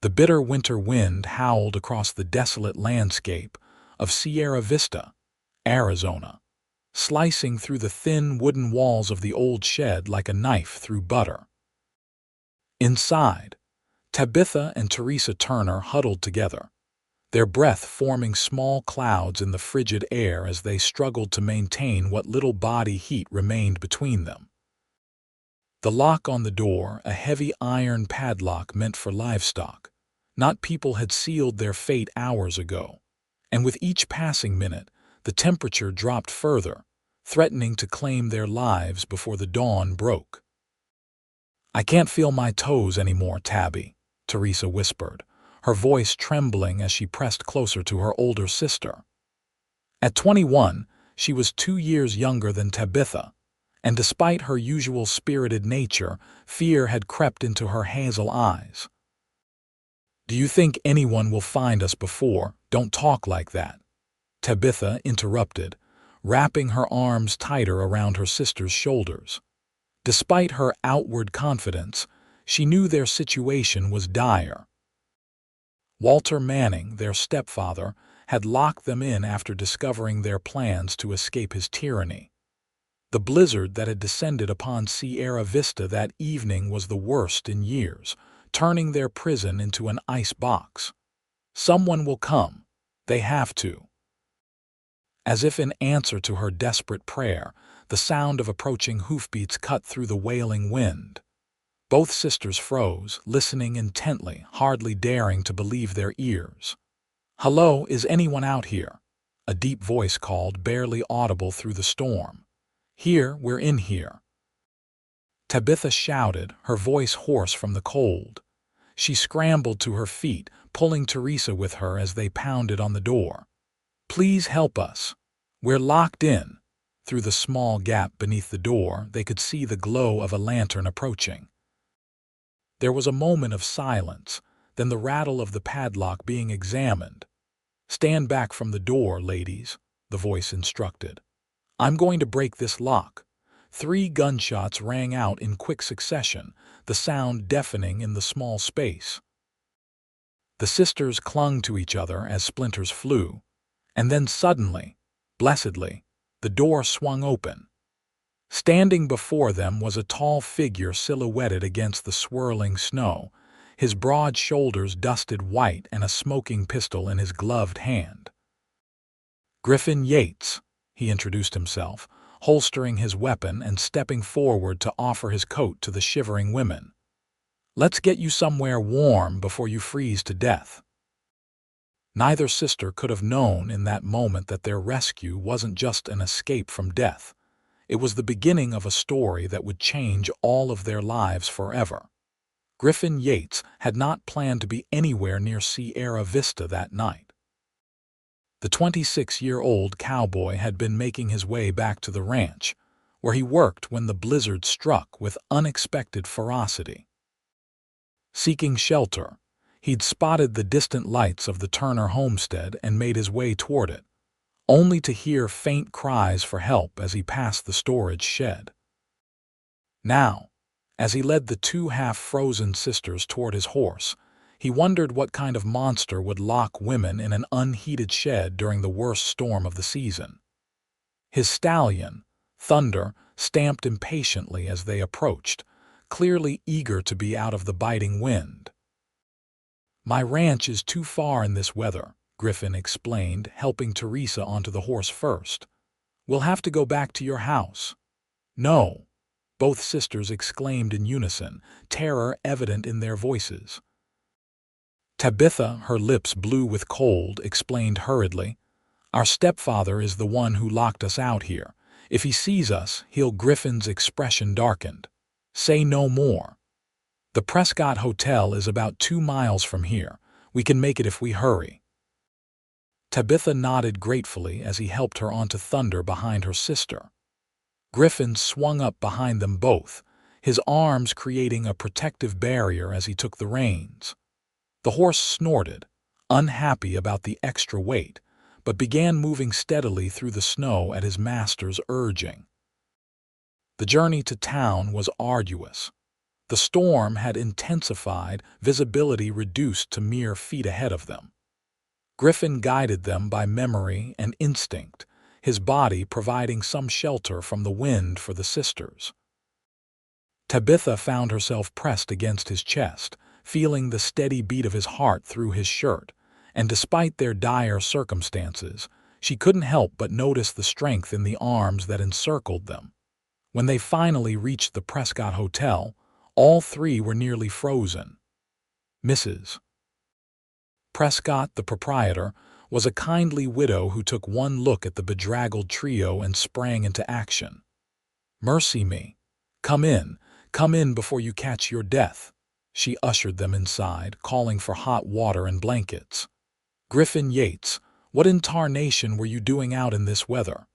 The bitter winter wind howled across the desolate landscape of Sierra Vista, Arizona, slicing through the thin wooden walls of the old shed like a knife through butter. Inside, Tabitha and Teresa Turner huddled together, their breath forming small clouds in the frigid air as they struggled to maintain what little body heat remained between them. The lock on the door, a heavy iron padlock meant for livestock, not people, had sealed their fate hours ago, and with each passing minute, the temperature dropped further, threatening to claim their lives before the dawn broke. "I can't feel my toes anymore, Tabby," Teresa whispered, her voice trembling as she pressed closer to her older sister. At 21, she was 2 years younger than Tabitha, and despite her usual spirited nature, fear had crept into her hazel eyes. "Do you think anyone will find us before?" "Don't talk like that," Tabitha interrupted, wrapping her arms tighter around her sister's shoulders. Despite her outward confidence, she knew their situation was dire. Walter Manning, their stepfather, had locked them in after discovering their plans to escape his tyranny. The blizzard that had descended upon Sierra Vista that evening was the worst in years, turning their prison into an ice box. "Someone will come. They have to." As if in answer to her desperate prayer, the sound of approaching hoofbeats cut through the wailing wind. Both sisters froze, listening intently, hardly daring to believe their ears. "Hello, is anyone out here?" a deep voice called, barely audible through the storm. "Here, we're in here," Tabitha shouted, her voice hoarse from the cold. She scrambled to her feet, pulling Teresa with her as they pounded on the door. "Please help us. We're locked in." Through the small gap beneath the door, they could see the glow of a lantern approaching. There was a moment of silence, then the rattle of the padlock being examined. "Stand back from the door, ladies," the voice instructed. "I'm going to break this lock." 3 gunshots rang out in quick succession, the sound deafening in the small space. The sisters clung to each other as splinters flew, and then suddenly, blessedly, the door swung open. Standing before them was a tall figure silhouetted against the swirling snow, his broad shoulders dusted white and a smoking pistol in his gloved hand. "Griffin Yates," he introduced himself, holstering his weapon and stepping forward to offer his coat to the shivering women. "Let's get you somewhere warm before you freeze to death." Neither sister could have known in that moment that their rescue wasn't just an escape from death. It was the beginning of a story that would change all of their lives forever. Griffin Yates had not planned to be anywhere near Sierra Vista that night. The 26-year-old cowboy had been making his way back to the ranch, where he worked when the blizzard struck with unexpected ferocity. Seeking shelter, he'd spotted the distant lights of the Turner homestead and made his way toward it, only to hear faint cries for help as he passed the storage shed. Now, as he led the 2 half-frozen sisters toward his horse, he wondered what kind of monster would lock women in an unheated shed during the worst storm of the season. His stallion, Thunder, stamped impatiently as they approached, clearly eager to be out of the biting wind. "My ranch is too far in this weather," Griffin explained, helping Teresa onto the horse first. "We'll have to go back to your house." "No," both sisters exclaimed in unison, terror evident in their voices. Tabitha, her lips blue with cold, explained hurriedly, "Our stepfather is the one who locked us out here. If he sees us, he'll—" Griffin's expression darkened. "Say no more. The Prescott Hotel is about 2 miles from here. We can make it if we hurry." Tabitha nodded gratefully as he helped her onto Thunder behind her sister. Griffin swung up behind them both, his arms creating a protective barrier as he took the reins. The horse snorted, unhappy about the extra weight, but began moving steadily through the snow at his master's urging. The journey to town was arduous. The storm had intensified, visibility reduced to mere feet ahead of them. Griffin guided them by memory and instinct, his body providing some shelter from the wind for the sisters. Tabitha found herself pressed against his chest, feeling the steady beat of his heart through his shirt, and despite their dire circumstances, she couldn't help but notice the strength in the arms that encircled them. When they finally reached the Prescott Hotel, all three were nearly frozen. Mrs. Prescott, the proprietor, was a kindly widow who took one look at the bedraggled trio and sprang into action. "Mercy me! Come in before you catch your death." She ushered them inside, calling for hot water and blankets. "Griffin Yates, what in tarnation were you doing out in this weather?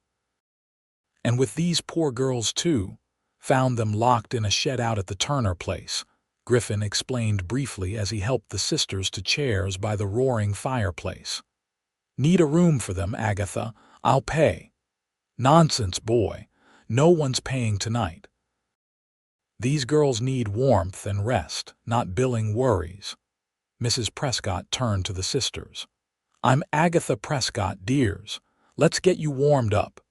And with these poor girls too?" "Found them locked in a shed out at the Turner place," Griffin explained briefly as he helped the sisters to chairs by the roaring fireplace. "Need a room for them, Agatha? I'll pay." "Nonsense, boy. No one's paying tonight. These girls need warmth and rest, not billing worries." Mrs. Prescott turned to the sisters. "I'm Agatha Prescott, dears. Let's get you warmed up."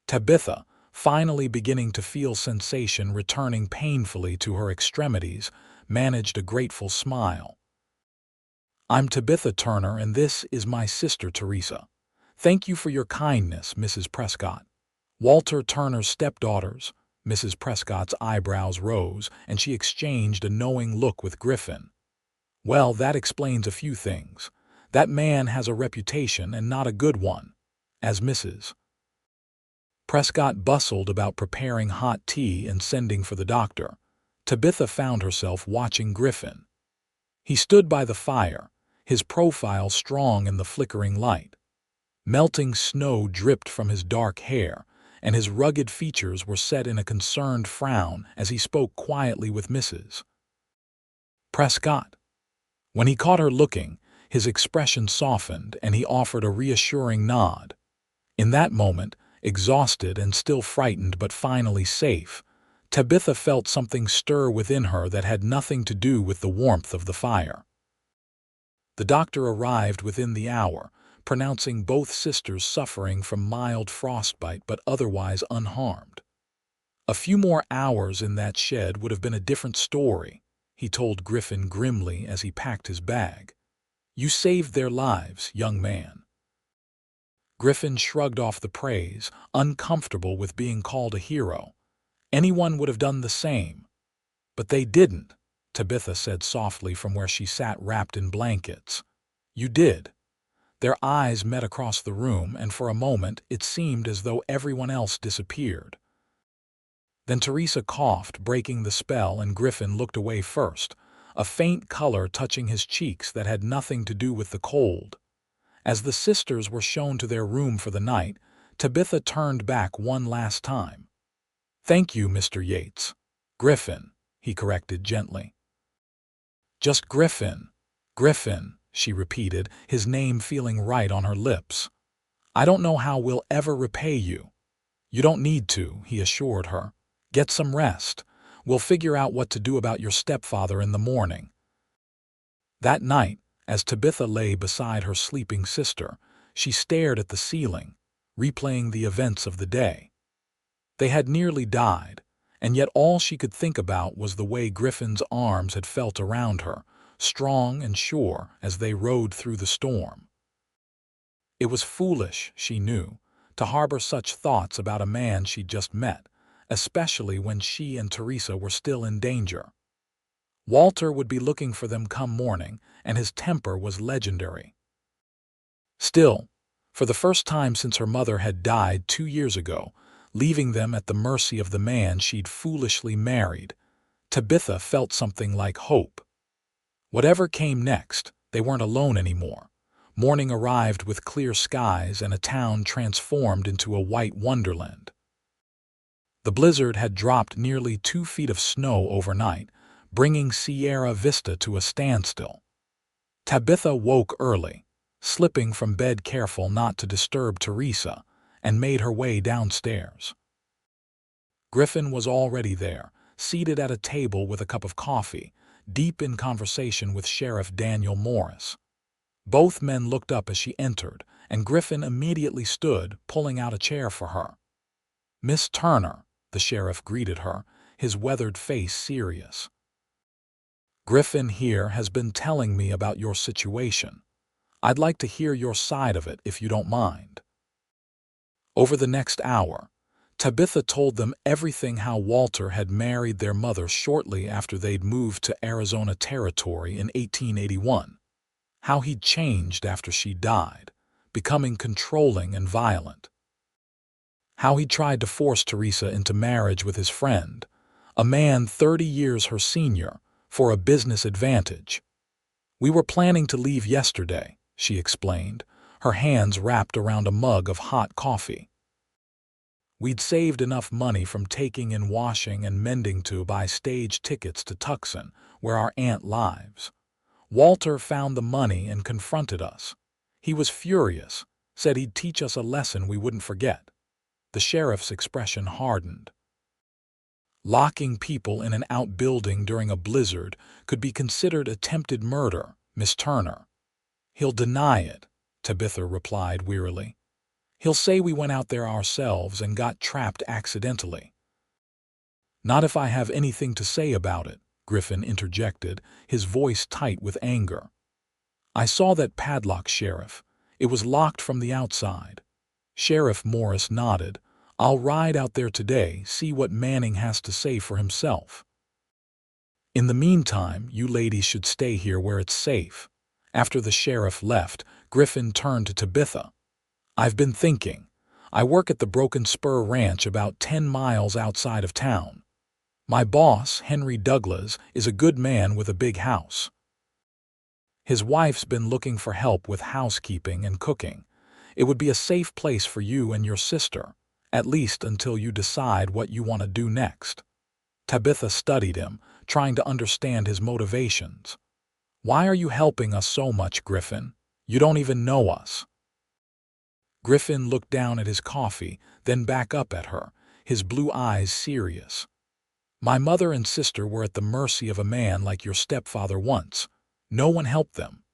Tabitha, finally beginning to feel sensation returning painfully to her extremities, managed a grateful smile. "I'm Tabitha Turner, and this is my sister Teresa. Thank you for your kindness, Mrs. Prescott." "Walter Turner's stepdaughters." Mrs. Prescott's eyebrows rose, and she exchanged a knowing look with Griffin. "Well, that explains a few things. That man has a reputation, and not a good one." As Mrs. Prescott bustled about preparing hot tea and sending for the doctor, Tabitha found herself watching Griffin. He stood by the fire, his profile strong in the flickering light. Melting snow dripped from his dark hair, and his rugged features were set in a concerned frown as he spoke quietly with Mrs. Prescott. When he caught her looking, his expression softened and he offered a reassuring nod. In that moment, exhausted and still frightened but finally safe, Tabitha felt something stir within her that had nothing to do with the warmth of the fire. The doctor arrived within the hour, pronouncing both sisters suffering from mild frostbite but otherwise unharmed. "A few more hours in that shed would have been a different story," he told Griffin grimly as he packed his bag. "You saved their lives, young man." Griffin shrugged off the praise, uncomfortable with being called a hero. "Anyone would have done the same." "But they didn't," Tabitha said softly from where she sat wrapped in blankets. "You did." Their eyes met across the room, and for a moment it seemed as though everyone else disappeared. Then Teresa coughed, breaking the spell, and Griffin looked away first, a faint color touching his cheeks that had nothing to do with the cold. As the sisters were shown to their room for the night, Tabitha turned back one last time. "Thank you, Mr. Yates." "Griffin," he corrected gently. "Just Griffin." "Griffin," she repeated, his name feeling right on her lips. "I don't know how we'll ever repay you." "You don't need to," he assured her. "Get some rest. We'll figure out what to do about your stepfather in the morning." That night, as Tabitha lay beside her sleeping sister, she stared at the ceiling, replaying the events of the day. They had nearly died, and yet all she could think about was the way Griffin's arms had felt around her, strong and sure as they rode through the storm. It was foolish, she knew, to harbor such thoughts about a man she'd just met, especially when she and Teresa were still in danger. Walter would be looking for them come morning, and his temper was legendary. Still, for the first time since her mother had died 2 years ago, leaving them at the mercy of the man she'd foolishly married, Tabitha felt something like hope. Whatever came next, they weren't alone anymore. Morning arrived with clear skies and a town transformed into a white wonderland. The blizzard had dropped nearly 2 feet of snow overnight, bringing Sierra Vista to a standstill. Tabitha woke early, slipping from bed careful not to disturb Teresa, and made her way downstairs. Griffin was already there, seated at a table with a cup of coffee, deep in conversation with Sheriff Daniel Morris. Both men looked up as she entered, and Griffin immediately stood, pulling out a chair for her. "Miss Turner," the sheriff greeted her, his weathered face serious. "Griffin here has been telling me about your situation. I'd like to hear your side of it if you don't mind." Over the next hour, Tabitha told them everything: how Walter had married their mother shortly after they'd moved to Arizona Territory in 1881, how he'd changed after she died, becoming controlling and violent, how he tried to force Teresa into marriage with his friend, a man 30 years her senior, for a business advantage. "We were planning to leave yesterday," she explained, her hands wrapped around a mug of hot coffee. "We'd saved enough money from taking in washing and mending to buy stage tickets to Tucson, where our aunt lives. Walter found the money and confronted us. He was furious, said he'd teach us a lesson we wouldn't forget." The sheriff's expression hardened. "Locking people in an outbuilding during a blizzard could be considered attempted murder, Miss Turner." "He'll deny it," Tabitha replied wearily. "He'll say we went out there ourselves and got trapped accidentally." "Not if I have anything to say about it," Griffin interjected, his voice tight with anger. "I saw that padlock, Sheriff. It was locked from the outside." Sheriff Morris nodded. "I'll ride out there today, see what Manning has to say for himself. In the meantime, you ladies should stay here where it's safe." After the sheriff left, Griffin turned to Tabitha. "I've been thinking. I work at the Broken Spur Ranch about 10 miles outside of town. My boss, Henry Douglas, is a good man with a big house. His wife's been looking for help with housekeeping and cooking. It would be a safe place for you and your sister, at least until you decide what you want to do next." Tabitha studied him, trying to understand his motivations. "Why are you helping us so much, Griffin? You don't even know us." Griffin looked down at his coffee, then back up at her, his blue eyes serious. "My mother and sister were at the mercy of a man like your stepfather once. No one helped them."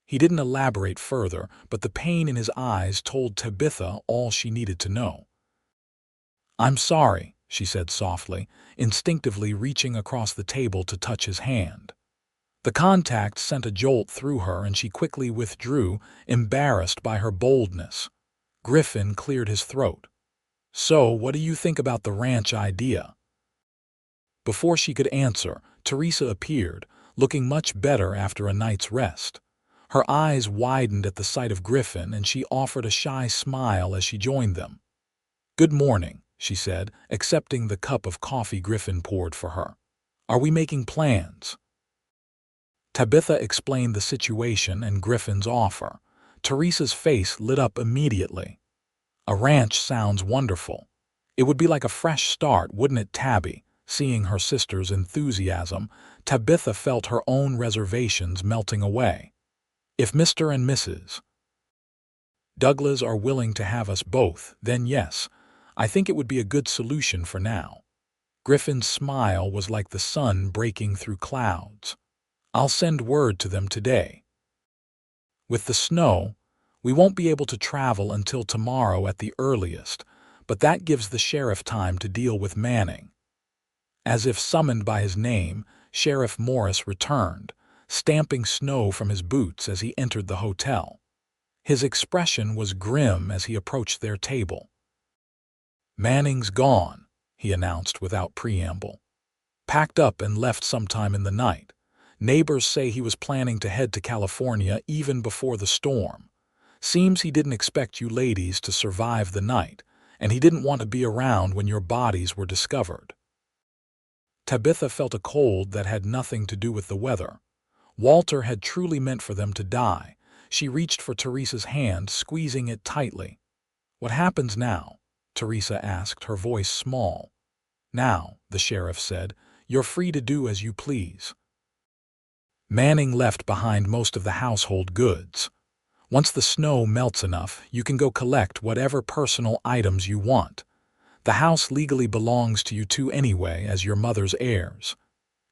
He didn't elaborate further, but the pain in his eyes told Tabitha all she needed to know. "I'm sorry," she said softly, instinctively reaching across the table to touch his hand. The contact sent a jolt through her, and she quickly withdrew, embarrassed by her boldness. Griffin cleared his throat. "So, what do you think about the ranch idea?" Before she could answer, Teresa appeared, looking much better after a night's rest. Her eyes widened at the sight of Griffin, and she offered a shy smile as she joined them. "Good morning," she said, accepting the cup of coffee Griffin poured for her. "Are we making plans?" Tabitha explained the situation and Griffin's offer. Teresa's face lit up immediately. "A ranch sounds wonderful. It would be like a fresh start, wouldn't it, Tabby?" Seeing her sister's enthusiasm, Tabitha felt her own reservations melting away. "If Mr. and Mrs. Douglas are willing to have us both, then yes, I think it would be a good solution for now." Griffin's smile was like the sun breaking through clouds. "I'll send word to them today. With the snow, we won't be able to travel until tomorrow at the earliest, but that gives the sheriff time to deal with Manning." As if summoned by his name, Sheriff Morris returned, stamping snow from his boots as he entered the hotel. His expression was grim as he approached their table. "Manning's gone," he announced without preamble. "Packed up and left sometime in the night. Neighbors say he was planning to head to California even before the storm. Seems he didn't expect you ladies to survive the night, and he didn't want to be around when your bodies were discovered." Tabitha felt a cold that had nothing to do with the weather. Walter had truly meant for them to die. She reached for Teresa's hand, squeezing it tightly. "What happens now?" Teresa asked, her voice small. "Now," the sheriff said, "you're free to do as you please. Manning left behind most of the household goods. Once the snow melts enough, you can go collect whatever personal items you want. The house legally belongs to you two anyway as your mother's heirs.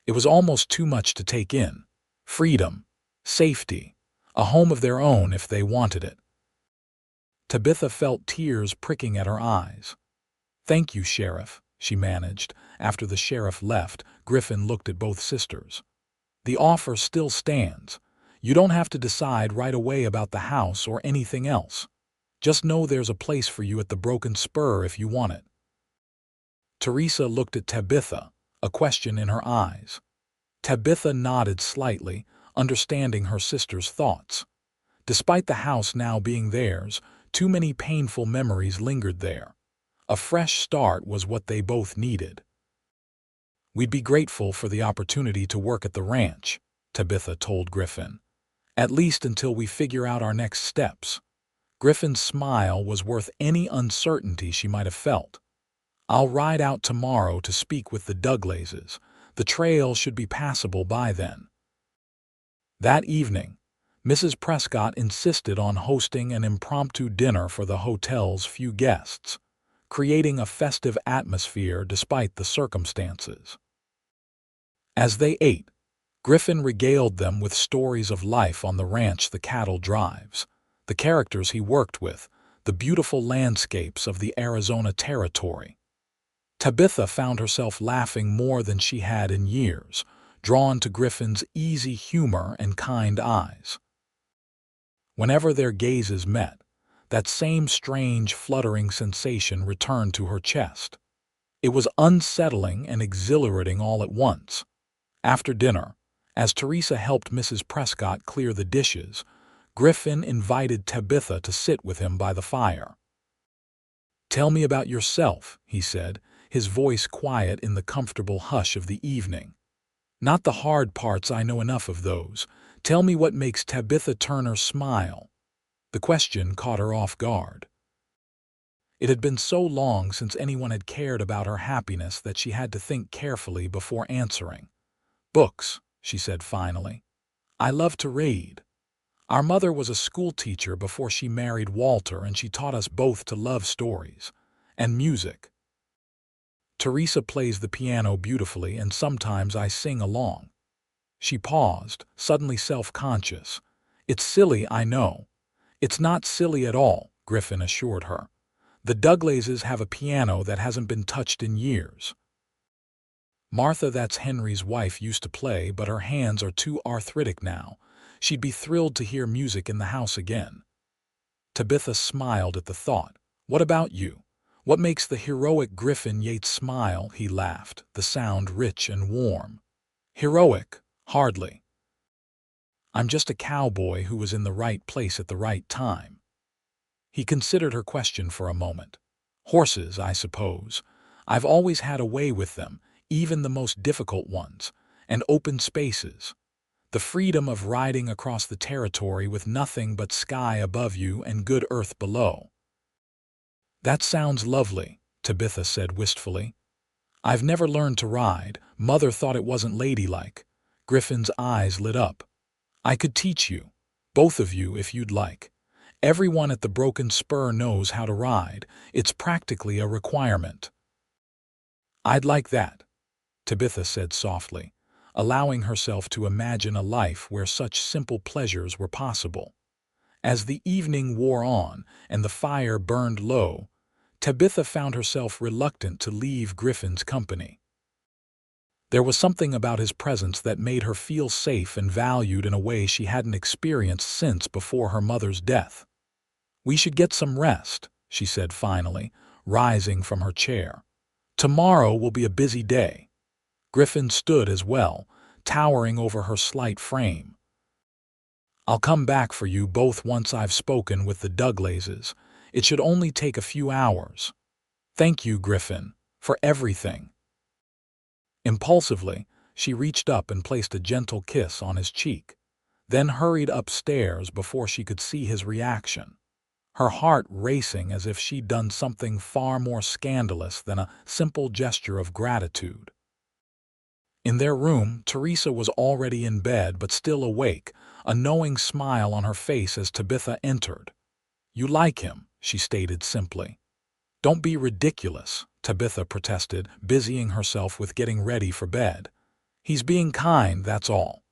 It was almost too much to take in. Freedom, safety, a home of their own if they wanted it. Tabitha felt tears pricking at her eyes. "Thank you, Sheriff," she managed. After the sheriff left, Griffin looked at both sisters. "The offer still stands. You don't have to decide right away about the house or anything else. Just know there's a place for you at the Broken Spur if you want it." Teresa looked at Tabitha, a question in her eyes. Tabitha nodded slightly, understanding her sister's thoughts. Despite the house now being theirs, too many painful memories lingered there. A fresh start was what they both needed. "We'd be grateful for the opportunity to work at the ranch," Tabitha told Griffin. "At least until we figure out our next steps." Griffin's smile was worth any uncertainty she might have felt. "I'll ride out tomorrow to speak with the Douglases. The trail should be passable by then." That evening, Mrs. Prescott insisted on hosting an impromptu dinner for the hotel's few guests, creating a festive atmosphere despite the circumstances. As they ate, Griffin regaled them with stories of life on the ranch, the cattle drives, the characters he worked with, the beautiful landscapes of the Arizona Territory. Tabitha found herself laughing more than she had in years, drawn to Griffin's easy humor and kind eyes. Whenever their gazes met, that same strange, fluttering sensation returned to her chest. It was unsettling and exhilarating all at once. After dinner, as Teresa helped Mrs. Prescott clear the dishes, Griffin invited Tabitha to sit with him by the fire. "Tell me about yourself," he said, his voice quiet in the comfortable hush of the evening. "Not the hard parts, I know enough of those. Tell me what makes Tabitha Turner smile." The question caught her off guard. It had been so long since anyone had cared about her happiness that she had to think carefully before answering. "Books," she said finally. "I love to read. Our mother was a schoolteacher before she married Walter, and she taught us both to love stories. And music. Teresa plays the piano beautifully, and sometimes I sing along." She paused, suddenly self-conscious. "It's silly, I know." "It's not silly at all," Griffin assured her. "The Douglases have a piano that hasn't been touched in years. Martha, that's Henry's wife, used to play, but her hands are too arthritic now. She'd be thrilled to hear music in the house again." Tabitha smiled at the thought. "What about you? What makes the heroic Griffin Yates smile?" He laughed, the sound rich and warm. "Heroic? Hardly. I'm just a cowboy who was in the right place at the right time." He considered her question for a moment. "Horses, I suppose. I've always had a way with them, even the most difficult ones, and open spaces. The freedom of riding across the territory with nothing but sky above you and good earth below." "That sounds lovely," Tabitha said wistfully. "I've never learned to ride. Mother thought it wasn't ladylike." Griffin's eyes lit up. "I could teach you, both of you, if you'd like. Everyone at the Broken Spur knows how to ride. It's practically a requirement." "I'd like that," Tabitha said softly, allowing herself to imagine a life where such simple pleasures were possible. As the evening wore on and the fire burned low, Tabitha found herself reluctant to leave Griffin's company. There was something about his presence that made her feel safe and valued in a way she hadn't experienced since before her mother's death. "We should get some rest," she said finally, rising from her chair. "Tomorrow will be a busy day." Griffin stood as well, towering over her slight frame. "I'll come back for you both once I've spoken with the Douglases. It should only take a few hours." "Thank you, Griffin, for everything." Impulsively, she reached up and placed a gentle kiss on his cheek, then hurried upstairs before she could see his reaction, her heart racing as if she'd done something far more scandalous than a simple gesture of gratitude. In their room, Teresa was already in bed but still awake, a knowing smile on her face as Tabitha entered. "You like him," she stated simply. "Don't be ridiculous," Tabitha protested, busying herself with getting ready for bed. "He's being kind, that's all."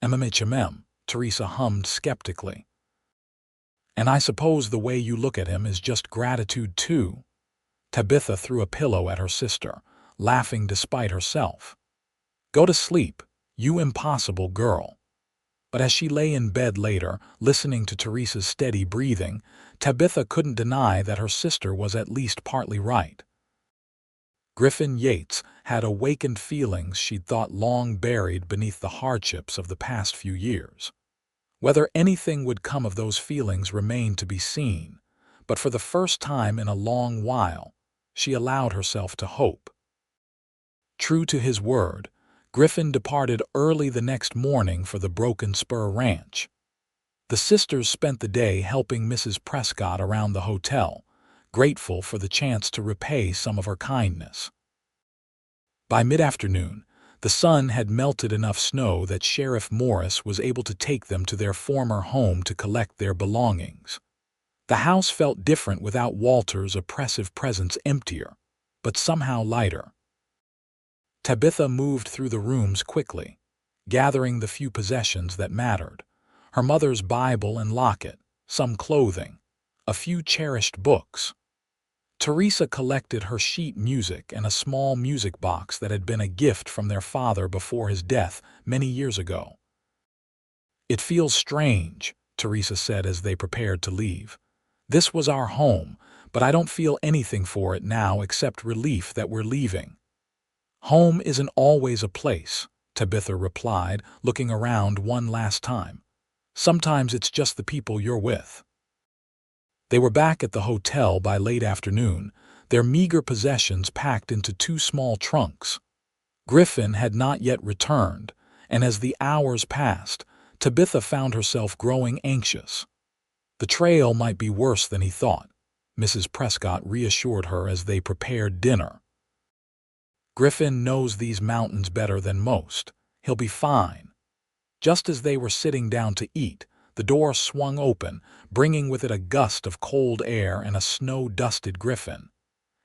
"MMHMM," Teresa hummed skeptically. "And I suppose the way you look at him is just gratitude too." Tabitha threw a pillow at her sister, laughing despite herself. "Go to sleep, you impossible girl." But as she lay in bed later, listening to Teresa's steady breathing, Tabitha couldn't deny that her sister was at least partly right. Griffin Yates had awakened feelings she'd thought long buried beneath the hardships of the past few years. Whether anything would come of those feelings remained to be seen, but for the first time in a long while, she allowed herself to hope. True to his word, Griffin departed early the next morning for the Broken Spur Ranch. The sisters spent the day helping Mrs. Prescott around the hotel, grateful for the chance to repay some of her kindness. By mid-afternoon, the sun had melted enough snow that Sheriff Morris was able to take them to their former home to collect their belongings. The house felt different without Walter's oppressive presence, emptier, but somehow lighter. Tabitha moved through the rooms quickly, gathering the few possessions that mattered: her mother's Bible and locket, some clothing, a few cherished books. Teresa collected her sheet music and a small music box that had been a gift from their father before his death many years ago. "It feels strange," Teresa said as they prepared to leave. "This was our home, but I don't feel anything for it now except relief that we're leaving." "Home isn't always a place," Tabitha replied, looking around one last time. "Sometimes it's just the people you're with." They were back at the hotel by late afternoon, their meager possessions packed into 2 small trunks. Griffin had not yet returned, and as the hours passed, Tabitha found herself growing anxious. The trail might be worse than he thought, Mrs. Prescott reassured her as they prepared dinner. "Griffin knows these mountains better than most. He'll be fine." Just as they were sitting down to eat, the door swung open, bringing with it a gust of cold air and a snow-dusted Griffin.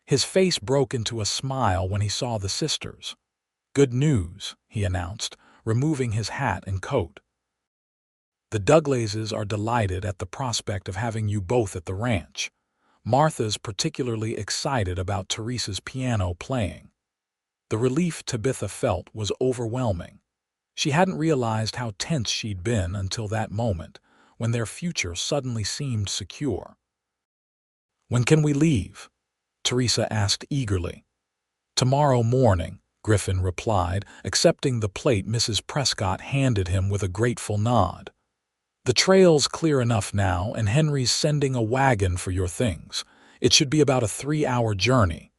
His face broke into a smile when he saw the sisters. "Good news," he announced, removing his hat and coat. "The Douglases are delighted at the prospect of having you both at the ranch. Martha's particularly excited about Teresa's piano playing." The relief Tabitha felt was overwhelming. She hadn't realized how tense she'd been until that moment, when their future suddenly seemed secure. "When can we leave?" Teresa asked eagerly. "Tomorrow morning," Griffin replied, accepting the plate Mrs. Prescott handed him with a grateful nod. "The trail's clear enough now, and Henry's sending a wagon for your things. It should be about a 3-hour journey."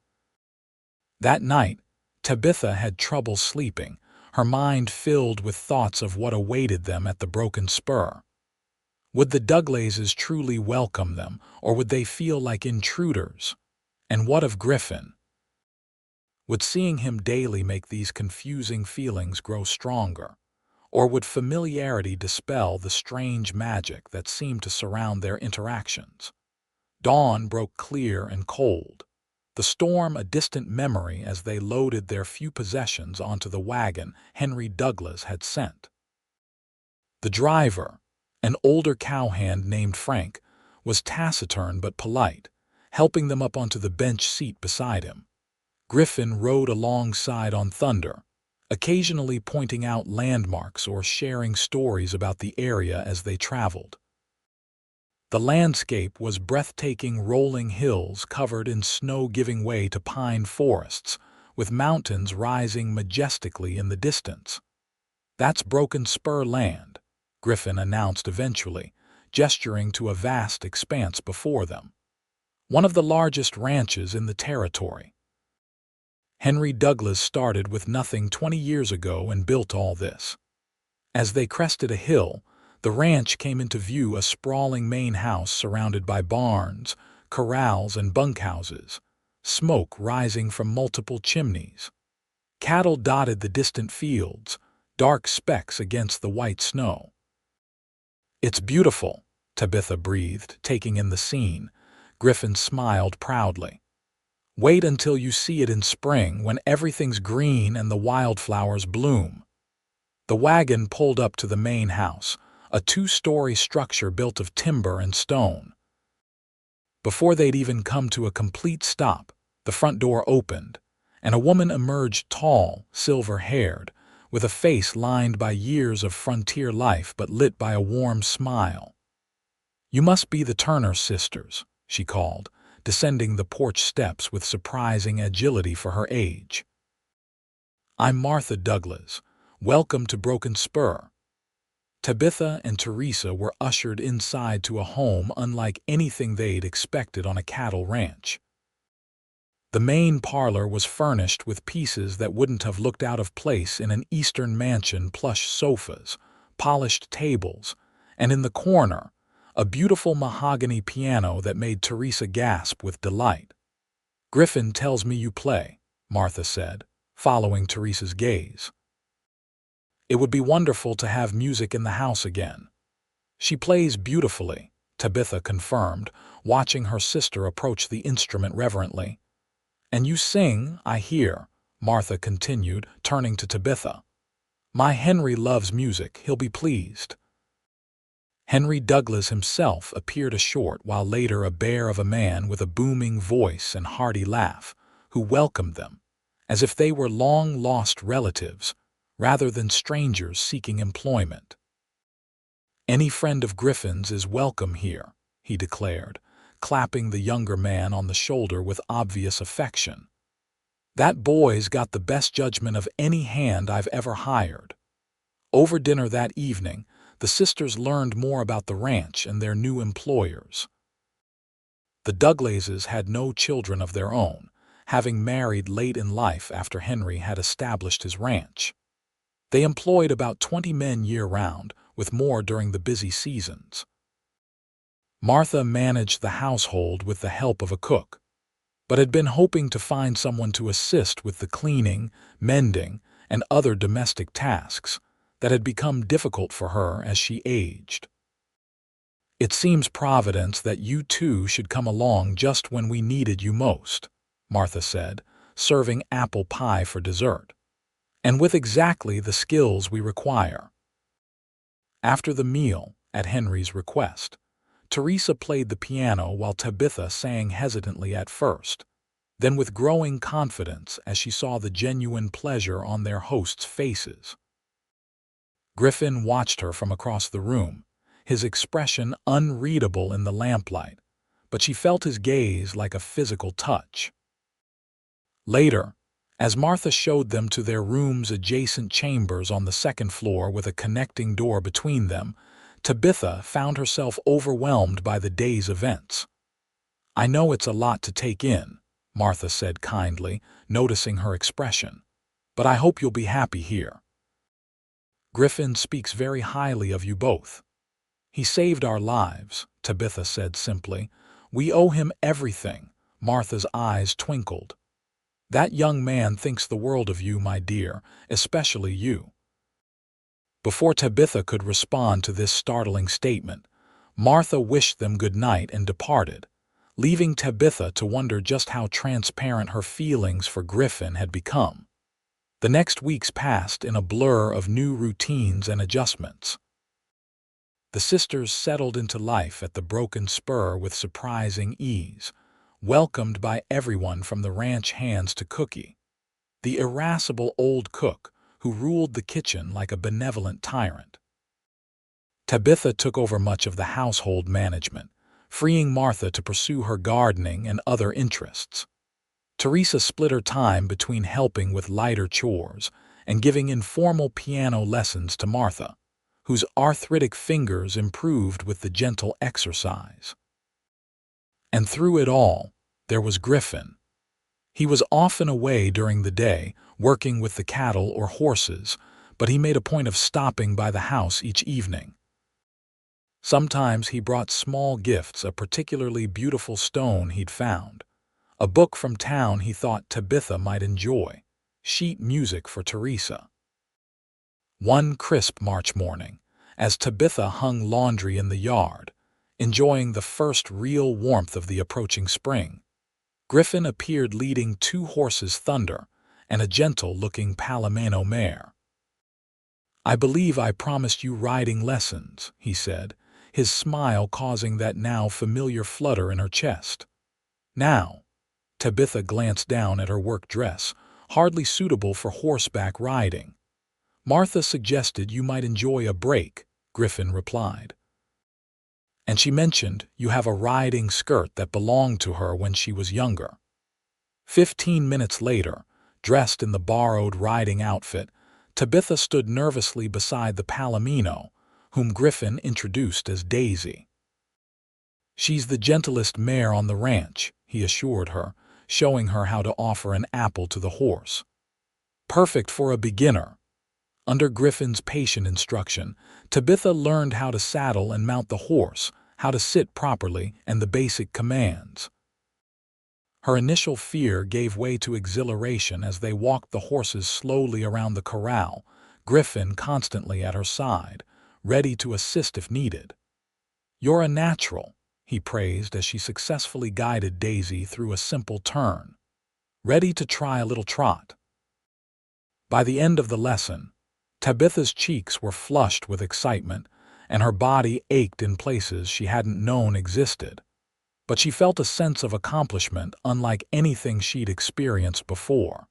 That night, Tabitha had trouble sleeping, her mind filled with thoughts of what awaited them at the Broken Spur. Would the Douglases truly welcome them, or would they feel like intruders? And what of Griffin? Would seeing him daily make these confusing feelings grow stronger? Or would familiarity dispel the strange magic that seemed to surround their interactions? Dawn broke clear and cold, the storm a distant memory as they loaded their few possessions onto the wagon Henry Douglas had sent. The driver, an older cowhand named Frank, was taciturn but polite, helping them up onto the bench seat beside him. Griffin rode alongside on Thunder, occasionally pointing out landmarks or sharing stories about the area as they traveled. The landscape was breathtaking rolling hills covered in snow giving way to pine forests, with mountains rising majestically in the distance. "That's Broken Spur land," Griffin announced eventually, gesturing to a vast expanse before them. "One of the largest ranches in the territory. Henry Douglas started with nothing 20 years ago and built all this." As they crested a hill, the ranch came into view, a sprawling main house surrounded by barns, corrals, and bunkhouses, smoke rising from multiple chimneys. Cattle dotted the distant fields, dark specks against the white snow. "It's beautiful," Tabitha breathed, taking in the scene. Griffin smiled proudly. Wait until you see it in spring when everything's green and the wildflowers bloom." The wagon pulled up to the main house, a two-story structure built of timber and stone. Before they'd even come to a complete stop, the front door opened, and a woman emerged, tall, silver-haired, with a face lined by years of frontier life but lit by a warm smile. "You must be the Turner sisters," she called, descending the porch steps with surprising agility for her age. "I'm Martha Douglas. Welcome to Broken Spur." Tabitha and Teresa were ushered inside to a home unlike anything they'd expected on a cattle ranch. The main parlor was furnished with pieces that wouldn't have looked out of place in an Eastern mansion: plush sofas, polished tables, and in the corner, a beautiful mahogany piano that made Teresa gasp with delight. "Griffin tells me you play," Martha said, following Teresa's gaze. "It would be wonderful to have music in the house again." "She plays beautifully," Tabitha confirmed, watching her sister approach the instrument reverently. "And you sing, I hear," Martha continued, turning to Tabitha. "My Henry loves music. He'll be pleased." Henry Douglas himself appeared, a short while later, a bear of a man with a booming voice and hearty laugh, who welcomed them, as if they were long-lost relatives, rather than strangers seeking employment. "Any friend of Griffin's is welcome here," he declared, clapping the younger man on the shoulder with obvious affection. "That boy's got the best judgment of any hand I've ever hired." Over dinner that evening, the sisters learned more about the ranch and their new employers. The Douglases had no children of their own, having married late in life after Henry had established his ranch. They employed about 20 men year-round, with more during the busy seasons. Martha managed the household with the help of a cook, but had been hoping to find someone to assist with the cleaning, mending, and other domestic tasks that had become difficult for her as she aged. "It seems Providence that you two should come along just when we needed you most," Martha said, serving apple pie for dessert, "and with exactly the skills we require." After the meal, at Henry's request, Teresa played the piano while Tabitha sang hesitantly at first, then with growing confidence as she saw the genuine pleasure on their hosts' faces. Griffin watched her from across the room, his expression unreadable in the lamplight, but she felt his gaze like a physical touch. Later, as Martha showed them to their rooms, adjacent chambers on the second floor with a connecting door between them, Tabitha found herself overwhelmed by the day's events. "I know it's a lot to take in," Martha said kindly, noticing her expression, "but I hope you'll be happy here. Griffin speaks very highly of you both." "He saved our lives," Tabitha said simply. "We owe him everything." Martha's eyes twinkled. "That young man thinks the world of you, my dear, especially you." Before Tabitha could respond to this startling statement, Martha wished them good night and departed, leaving Tabitha to wonder just how transparent her feelings for Griffin had become. The next weeks passed in a blur of new routines and adjustments. The sisters settled into life at the Broken Spur with surprising ease, welcomed by everyone from the ranch hands to Cookie, the irascible old cook who ruled the kitchen like a benevolent tyrant. Tabitha took over much of the household management, freeing Martha to pursue her gardening and other interests. Teresa split her time between helping with lighter chores and giving informal piano lessons to Martha, whose arthritic fingers improved with the gentle exercise. And through it all, there was Griffin. He was often away during the day, working with the cattle or horses, but he made a point of stopping by the house each evening. Sometimes he brought small gifts: a particularly beautiful stone he'd found, a book from town he thought Tabitha might enjoy, sheet music for Teresa. One crisp March morning, as Tabitha hung laundry in the yard, enjoying the first real warmth of the approaching spring, Griffin appeared leading 2 horses Thunder and a gentle-looking Palomino mare. "I believe I promised you riding lessons," he said, his smile causing that now familiar flutter in her chest. "Now," Tabitha glanced down at her work dress, hardly suitable for horseback riding. "Martha suggested you might enjoy a break," Griffin replied. "And she mentioned you have a riding skirt that belonged to her when she was younger." 15 minutes later, dressed in the borrowed riding outfit, Tabitha stood nervously beside the Palomino, whom Griffin introduced as Daisy. "She's the gentlest mare on the ranch," he assured her, showing her how to offer an apple to the horse. "Perfect for a beginner." Under Griffin's patient instruction, Tabitha learned how to saddle and mount the horse, how to sit properly, and the basic commands. Her initial fear gave way to exhilaration as they walked the horses slowly around the corral, Griffin constantly at her side, ready to assist if needed. "You're a natural," he praised as she successfully guided Daisy through a simple turn. "Ready to try a little trot?" By the end of the lesson, Tabitha's cheeks were flushed with excitement, and her body ached in places she hadn't known existed. But she felt a sense of accomplishment unlike anything she'd experienced before.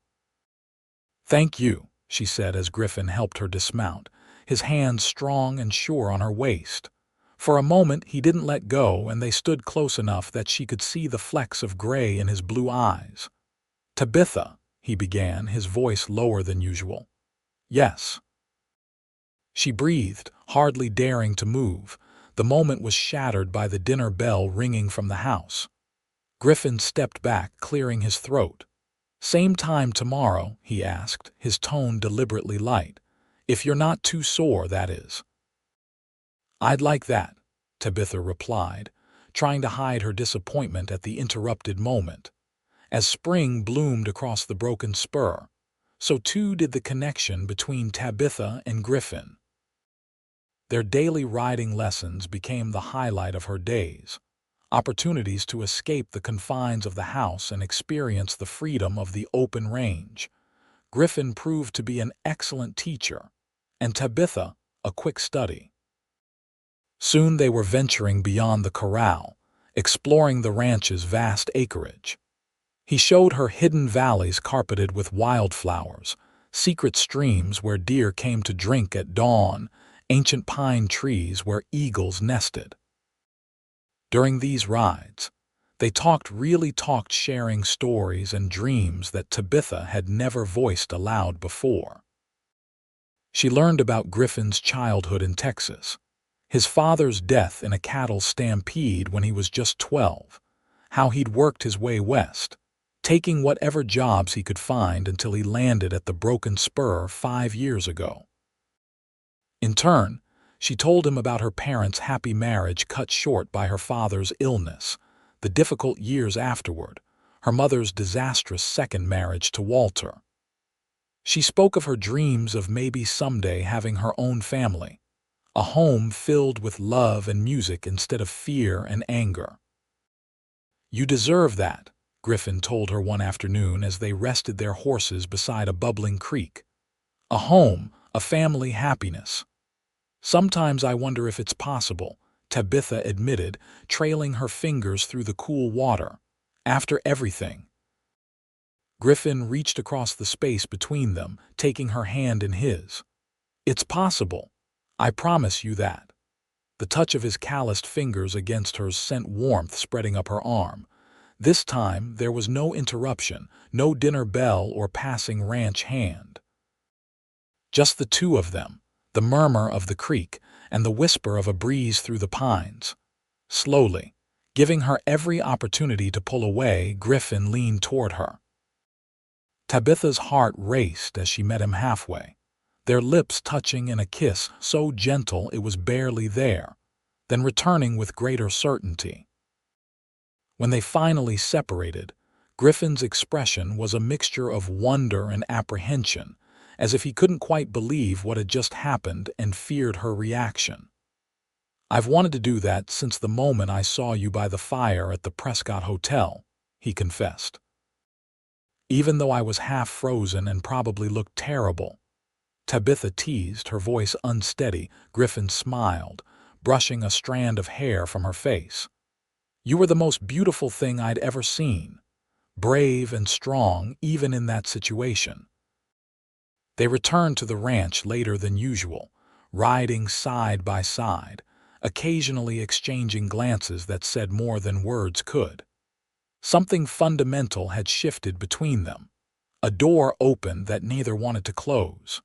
"Thank you," she said as Griffin helped her dismount, his hands strong and sure on her waist. For a moment he didn't let go, and they stood close enough that she could see the flecks of gray in his blue eyes. "Tabitha," he began, his voice lower than usual. "Yes." She breathed, hardly daring to move. The moment was shattered by the dinner bell ringing from the house. Griffin stepped back, clearing his throat. "Same time tomorrow?" he asked, his tone deliberately light. "If you're not too sore, that is." "I'd like that," Tabitha replied, trying to hide her disappointment at the interrupted moment. As spring bloomed across the broken spur, so too did the connection between Tabitha and Griffin. Their daily riding lessons became the highlight of her days, opportunities to escape the confines of the house and experience the freedom of the open range. Griffin proved to be an excellent teacher, and Tabitha a quick study. Soon they were venturing beyond the corral, exploring the ranch's vast acreage. He showed her hidden valleys carpeted with wildflowers, secret streams where deer came to drink at dawn, ancient pine trees where eagles nested. During these rides, they really talked, sharing stories and dreams that Tabitha had never voiced aloud before. She learned about Griffin's childhood in Texas, his father's death in a cattle stampede when he was just 12, how he'd worked his way west, taking whatever jobs he could find until he landed at the Broken Spur 5 years ago. In turn, she told him about her parents' happy marriage cut short by her father's illness, the difficult years afterward, her mother's disastrous second marriage to Walter. She spoke of her dreams of maybe someday having her own family, a home filled with love and music instead of fear and anger. "You deserve that," Griffin told her one afternoon as they rested their horses beside a bubbling creek. "A home, a family, happiness." "Sometimes I wonder if it's possible," Tabitha admitted, trailing her fingers through the cool water. "After everything." Griffin reached across the space between them, taking her hand in his. "It's possible. I promise you that." The touch of his calloused fingers against hers sent warmth spreading up her arm. This time there was no interruption, no dinner bell or passing ranch hand. Just the two of them, the murmur of the creek and the whisper of a breeze through the pines. Slowly, giving her every opportunity to pull away, Griffin leaned toward her. Tabitha's heart raced as she met him halfway, their lips touching in a kiss so gentle it was barely there, then returning with greater certainty. When they finally separated, Griffin's expression was a mixture of wonder and apprehension, as if he couldn't quite believe what had just happened and feared her reaction. "I've wanted to do that since the moment I saw you by the fire at the Prescott Hotel," he confessed. Even though I was half frozen and probably looked terrible. Tabitha teased, her voice unsteady. Griffin smiled, brushing a strand of hair from her face. You were the most beautiful thing I'd ever seen, brave and strong even in that situation. They returned to the ranch later than usual, riding side by side, occasionally exchanging glances that said more than words could. Something fundamental had shifted between them. A door opened that neither wanted to close.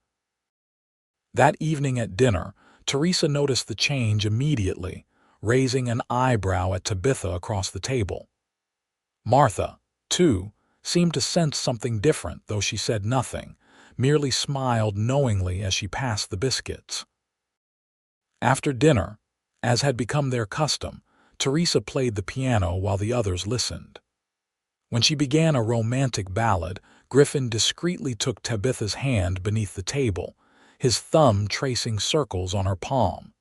That evening at dinner, Teresa noticed the change immediately, raising an eyebrow at Tabitha across the table. Martha, too, seemed to sense something different, though she said nothing, merely smiled knowingly as she passed the biscuits. After dinner, as had become their custom, Teresa played the piano while the others listened. When she began a romantic ballad, Griffin discreetly took Tabitha's hand beneath the table, his thumb tracing circles on her palm.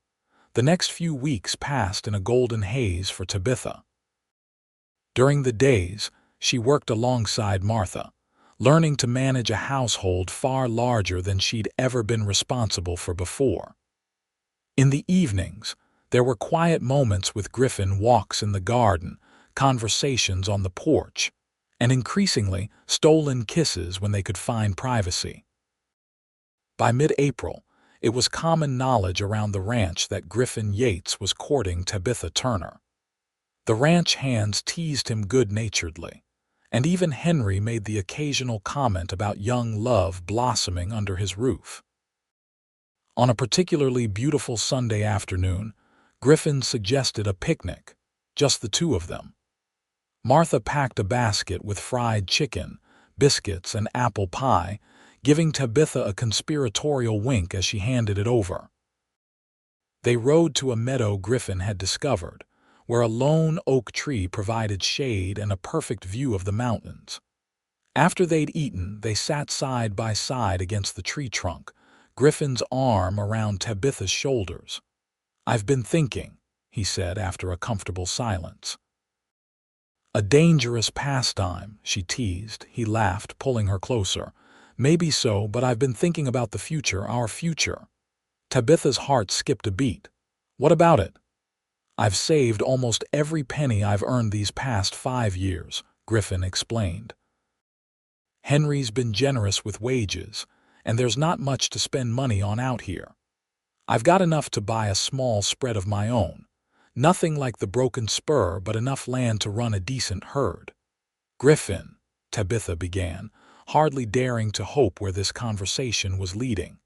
The next few weeks passed in a golden haze for Tabitha. During the days, she worked alongside Martha, learning to manage a household far larger than she'd ever been responsible for before. In the evenings, there were quiet moments with Griffin, walks in the garden, conversations on the porch, and increasingly stolen kisses when they could find privacy. By mid-April, it was common knowledge around the ranch that Griffin Yates was courting Tabitha Turner. The ranch hands teased him good-naturedly, and even Henry made the occasional comment about young love blossoming under his roof. On a particularly beautiful Sunday afternoon, Griffin suggested a picnic, just the two of them. Martha packed a basket with fried chicken, biscuits, and apple pie, giving Tabitha a conspiratorial wink as she handed it over. They rode to a meadow Griffin had discovered, where a lone oak tree provided shade and a perfect view of the mountains. After they'd eaten, they sat side by side against the tree trunk, Griffin's arm around Tabitha's shoulders. "I've been thinking," he said after a comfortable silence. "A dangerous pastime," she teased. He laughed, pulling her closer. "Maybe so, but I've been thinking about the future, our future." Tabitha's heart skipped a beat. "What about it?" "I've saved almost every penny I've earned these past 5 years," Griffin explained. "Henry's been generous with wages, and there's not much to spend money on out here. I've got enough to buy a small spread of my own. Nothing like the Broken Spur, but enough land to run a decent herd." "Griffin," Tabitha began, hardly daring to hope where this conversation was leading.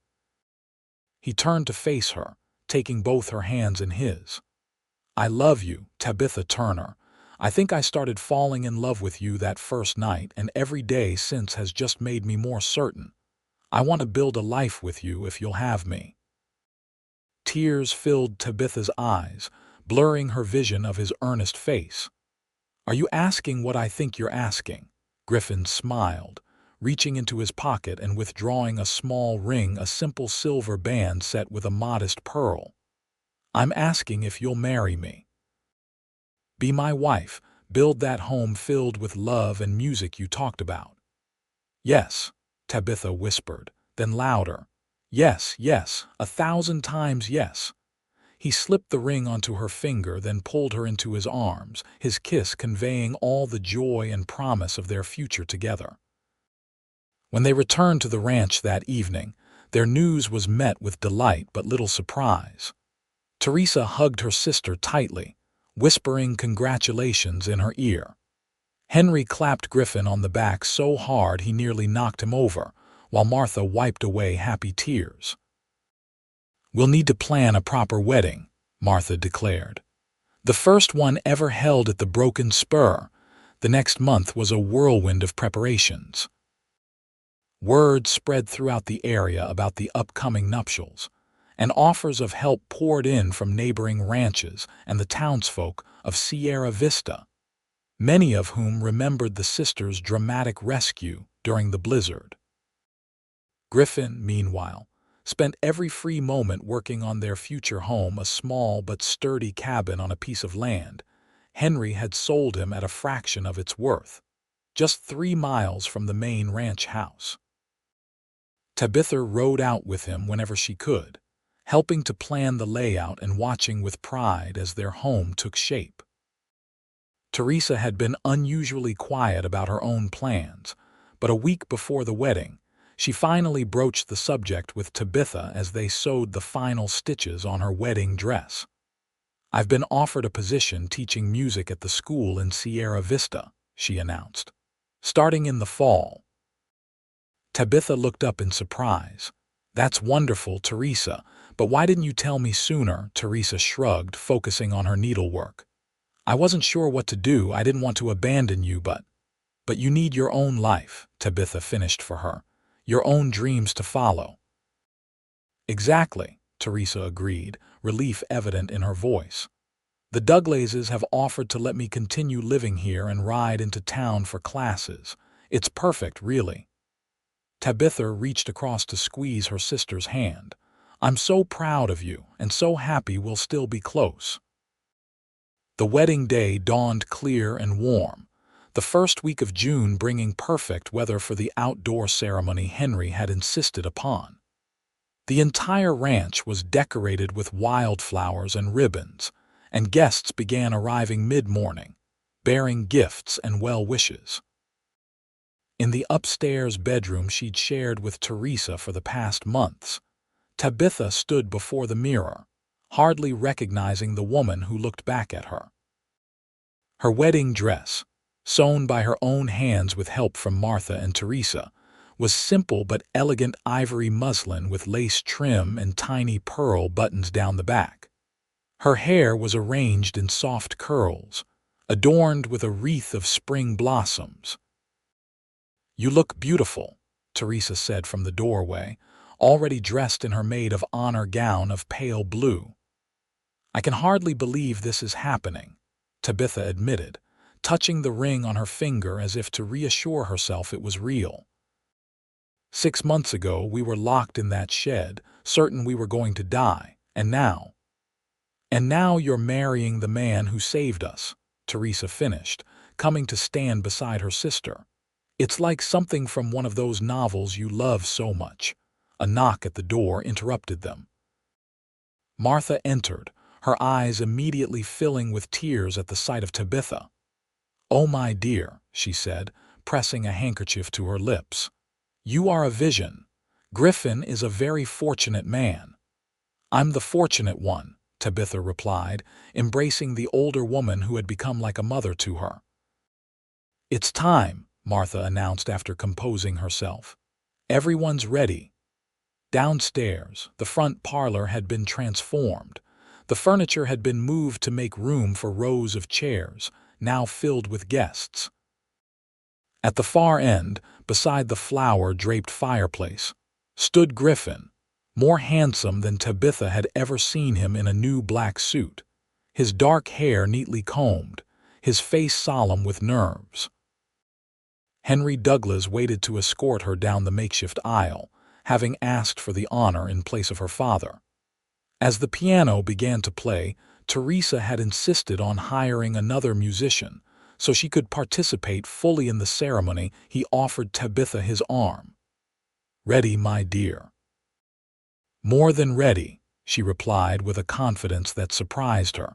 He turned to face her, taking both her hands in his. "I love you, Tabitha Turner. I think I started falling in love with you that first night, and every day since has just made me more certain. I want to build a life with you if you'll have me." Tears filled Tabitha's eyes, blurring her vision of his earnest face. "Are you asking what I think you're asking?" Griffin smiled, reaching into his pocket and withdrawing a small ring, a simple silver band set with a modest pearl. "I'm asking if you'll marry me. Be my wife, build that home filled with love and music you talked about." "Yes," Tabitha whispered, then louder. "Yes, yes, 1,000 times yes." He slipped the ring onto her finger, then pulled her into his arms, his kiss conveying all the joy and promise of their future together. When they returned to the ranch that evening, their news was met with delight but little surprise. Teresa hugged her sister tightly, whispering congratulations in her ear. Henry clapped Griffin on the back so hard he nearly knocked him over, while Martha wiped away happy tears. "We'll need to plan a proper wedding," Martha declared. "The first one ever held at the Broken Spur." The next month was a whirlwind of preparations. Word spread throughout the area about the upcoming nuptials, and offers of help poured in from neighboring ranches and the townsfolk of Sierra Vista, many of whom remembered the sisters' dramatic rescue during the blizzard. Griffin, meanwhile, spent every free moment working on their future home, a small but sturdy cabin on a piece of land, Henry had sold him at a fraction of its worth, just 3 miles from the main ranch house. Tabitha rode out with him whenever she could, helping to plan the layout and watching with pride as their home took shape. Teresa had been unusually quiet about her own plans, but a week before the wedding, she finally broached the subject with Tabitha as they sewed the final stitches on her wedding dress. "I've been offered a position teaching music at the school in Sierra Vista," she announced, "starting in the fall." Tabitha looked up in surprise. "That's wonderful, Teresa, but why didn't you tell me sooner?" Teresa shrugged, focusing on her needlework. "I wasn't sure what to do. I didn't want to abandon you, but you need your own life," Tabitha finished for her. "Your own dreams to follow." "Exactly," Teresa agreed, relief evident in her voice. "The Douglases have offered to let me continue living here and ride into town for classes. It's perfect, really." Tabitha reached across to squeeze her sister's hand. "I'm so proud of you and so happy we'll still be close." The wedding day dawned clear and warm, the first week of June bringing perfect weather for the outdoor ceremony Henry had insisted upon. The entire ranch was decorated with wildflowers and ribbons, and guests began arriving mid-morning, bearing gifts and well wishes. In the upstairs bedroom she'd shared with Teresa for the past months, Tabitha stood before the mirror, hardly recognizing the woman who looked back at her. Her wedding dress, sewn by her own hands with help from Martha and Teresa, was simple but elegant ivory muslin with lace trim and tiny pearl buttons down the back. Her hair was arranged in soft curls, adorned with a wreath of spring blossoms. "You look beautiful," Teresa said from the doorway, already dressed in her maid of honor gown of pale blue. "I can hardly believe this is happening," Tabitha admitted, touching the ring on her finger as if to reassure herself it was real. "6 months ago we were locked in that shed, certain we were going to die, and now you're marrying the man who saved us," Teresa finished, coming to stand beside her sister. "It's like something from one of those novels you love so much." A knock at the door interrupted them. Martha entered, her eyes immediately filling with tears at the sight of Tabitha. "Oh, my dear," she said, pressing a handkerchief to her lips. "You are a vision. Griffin is a very fortunate man." "I'm the fortunate one," Tabitha replied, embracing the older woman who had become like a mother to her. "It's time," Martha announced after composing herself. "Everyone's ready." Downstairs, the front parlor had been transformed. The furniture had been moved to make room for rows of chairs, now filled with guests. At the far end, beside the flower-draped fireplace, stood Griffin, more handsome than Tabitha had ever seen him in a new black suit, his dark hair neatly combed, his face solemn with nerves. Henry Douglas waited to escort her down the makeshift aisle, having asked for the honor in place of her father. As the piano began to play, Teresa had insisted on hiring another musician, so she could participate fully in the ceremony. He offered Tabitha his arm. "Ready, my dear." "More than ready," she replied with a confidence that surprised her.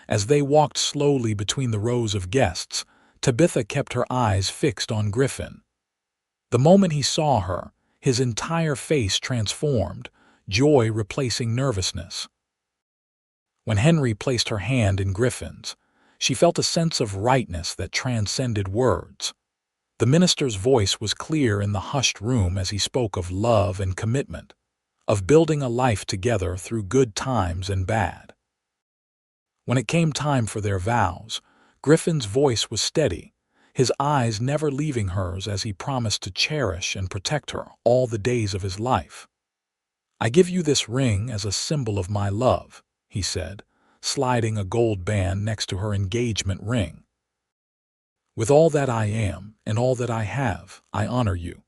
As they walked slowly between the rows of guests, Tabitha kept her eyes fixed on Griffin. The moment he saw her, his entire face transformed, joy replacing nervousness. When Henry placed her hand in Griffin's, she felt a sense of rightness that transcended words. The minister's voice was clear in the hushed room as he spoke of love and commitment, of building a life together through good times and bad. When it came time for their vows, Griffin's voice was steady, his eyes never leaving hers as he promised to cherish and protect her all the days of his life. "I give you this ring as a symbol of my love," he said, sliding a gold band next to her engagement ring. "With all that I am and all that I have, I honor you."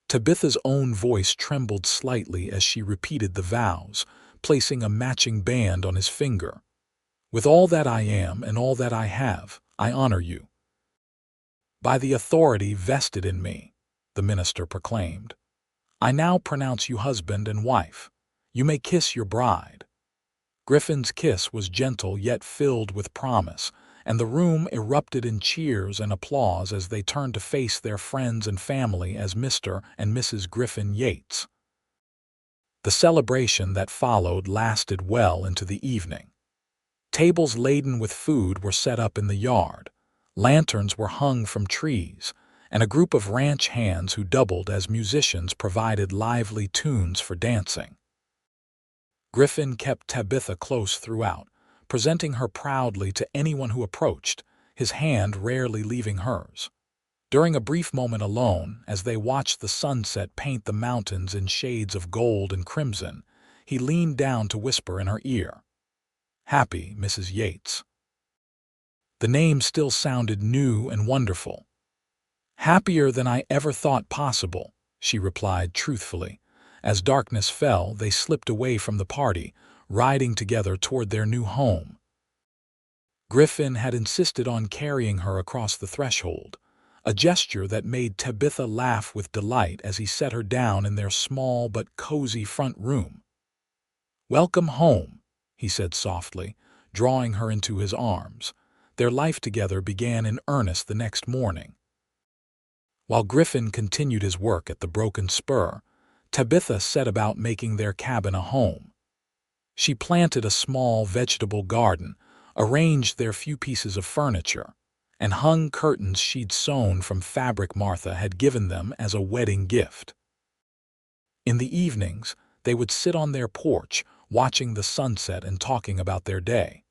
Tabitha's own voice trembled slightly as she repeated the vows, placing a matching band on his finger. With all that I am and all that I have, I honor you. By the authority vested in me, the minister proclaimed, I now pronounce you husband and wife. You may kiss your bride. Griffin's kiss was gentle yet filled with promise, and the room erupted in cheers and applause as they turned to face their friends and family as Mr. and Mrs. Griffin Yates. The celebration that followed lasted well into the evening. Tables laden with food were set up in the yard, lanterns were hung from trees, and a group of ranch hands who doubled as musicians provided lively tunes for dancing. Griffin kept Tabitha close throughout, presenting her proudly to anyone who approached, his hand rarely leaving hers. During a brief moment alone, as they watched the sunset paint the mountains in shades of gold and crimson, he leaned down to whisper in her ear, "Happy Mrs. Yates." The name still sounded new and wonderful. "Happier than I ever thought possible," she replied truthfully. As darkness fell, they slipped away from the party, riding together toward their new home. Griffin had insisted on carrying her across the threshold, a gesture that made Tabitha laugh with delight as he set her down in their small but cozy front room. "Welcome home," he said softly, drawing her into his arms. Their life together began in earnest the next morning. While Griffin continued his work at the broken spur, Tabitha set about making their cabin a home. She planted a small vegetable garden, arranged their few pieces of furniture, and hung curtains she'd sewn from fabric Martha had given them as a wedding gift. In the evenings, they would sit on their porch, watching the sunset and talking about their day.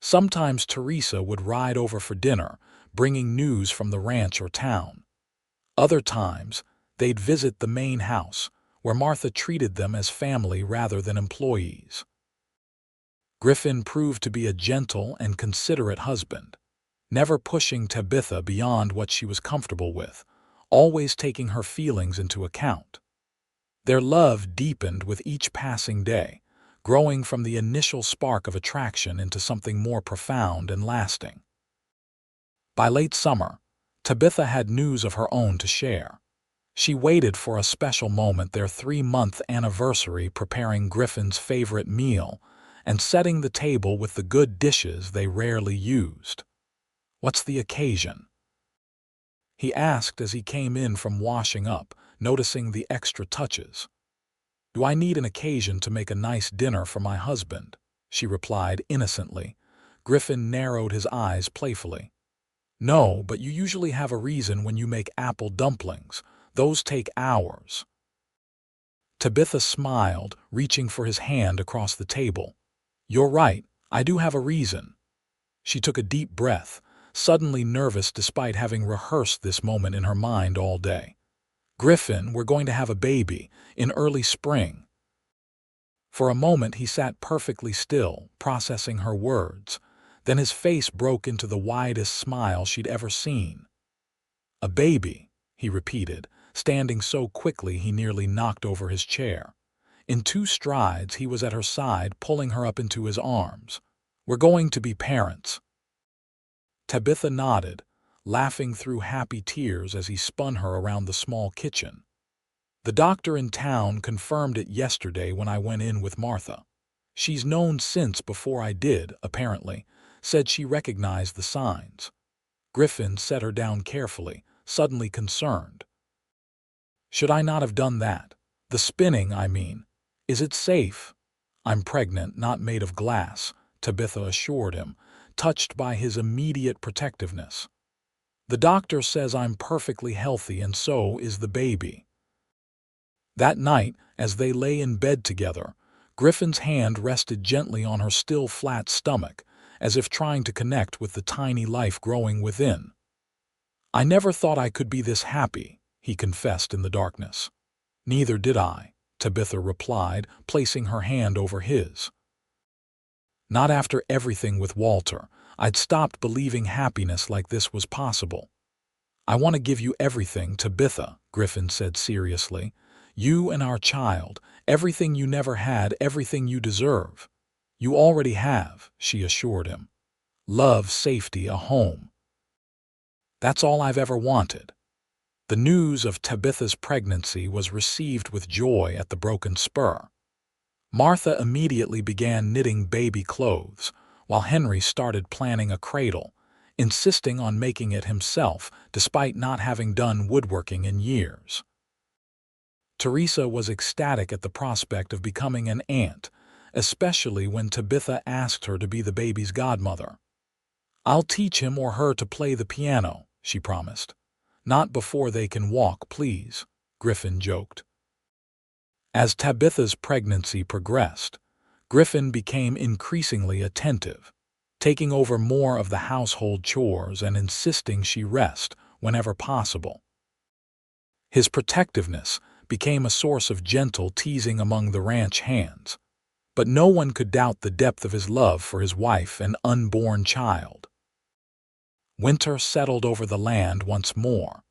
Sometimes Teresa would ride over for dinner, bringing news from the ranch or town. Other times, they'd visit the main house, where Martha treated them as family rather than employees. Griffin proved to be a gentle and considerate husband, never pushing Tabitha beyond what she was comfortable with, always taking her feelings into account. Their love deepened with each passing day, growing from the initial spark of attraction into something more profound and lasting. By late summer, Tabitha had news of her own to share. She waited for a special moment, their 3-month anniversary, preparing Griffin's favorite meal and setting the table with the good dishes they rarely used. "What's the occasion?" he asked as he came in from washing up, noticing the extra touches. "Do I need an occasion to make a nice dinner for my husband?" she replied innocently. Griffin narrowed his eyes playfully. "No, but you usually have a reason when you make apple dumplings. Those take hours." Tabitha smiled, reaching for his hand across the table. "You're right, I do have a reason." She took a deep breath, suddenly nervous despite having rehearsed this moment in her mind all day. "Griffin, we're going to have a baby, in early spring." For a moment he sat perfectly still, processing her words. Then his face broke into the widest smile she'd ever seen. "A baby," he repeated, standing so quickly he nearly knocked over his chair. In 2 strides he was at her side, pulling her up into his arms. "We're going to be parents." Tabitha nodded, laughing through happy tears as he spun her around the small kitchen. "The doctor in town confirmed it yesterday when I went in with Martha. She's known since before I did, apparently, said she recognized the signs." Griffin set her down carefully, suddenly concerned. "Should I not have done that? The spinning, I mean. Is it safe?" "I'm pregnant, not made of glass," Tabitha assured him, touched by his immediate protectiveness. "The doctor says I'm perfectly healthy, and so is the baby." That night, as they lay in bed together, Griffin's hand rested gently on her still flat stomach, as if trying to connect with the tiny life growing within. "I never thought I could be this happy," he confessed in the darkness. "Neither did I," Tabitha replied, placing her hand over his. "Not after everything with Walter. I'd stopped believing happiness like this was possible." "I want to give you everything, Tabitha," Griffin said seriously. "You and our child, everything you never had, everything you deserve." "You already have," she assured him. "Love, safety, a home. That's all I've ever wanted." The news of Tabitha's pregnancy was received with joy at the Broken Spur. Martha immediately began knitting baby clothes, while Henry started planning a cradle, insisting on making it himself despite not having done woodworking in years. Teresa was ecstatic at the prospect of becoming an aunt, especially when Tabitha asked her to be the baby's godmother. "I'll teach him or her to play the piano," she promised. "Not before they can walk, please," Griffin joked. As Tabitha's pregnancy progressed, Griffin became increasingly attentive, taking over more of the household chores and insisting she rest whenever possible. His protectiveness became a source of gentle teasing among the ranch hands, but no one could doubt the depth of his love for his wife and unborn child. Winter settled over the land once more,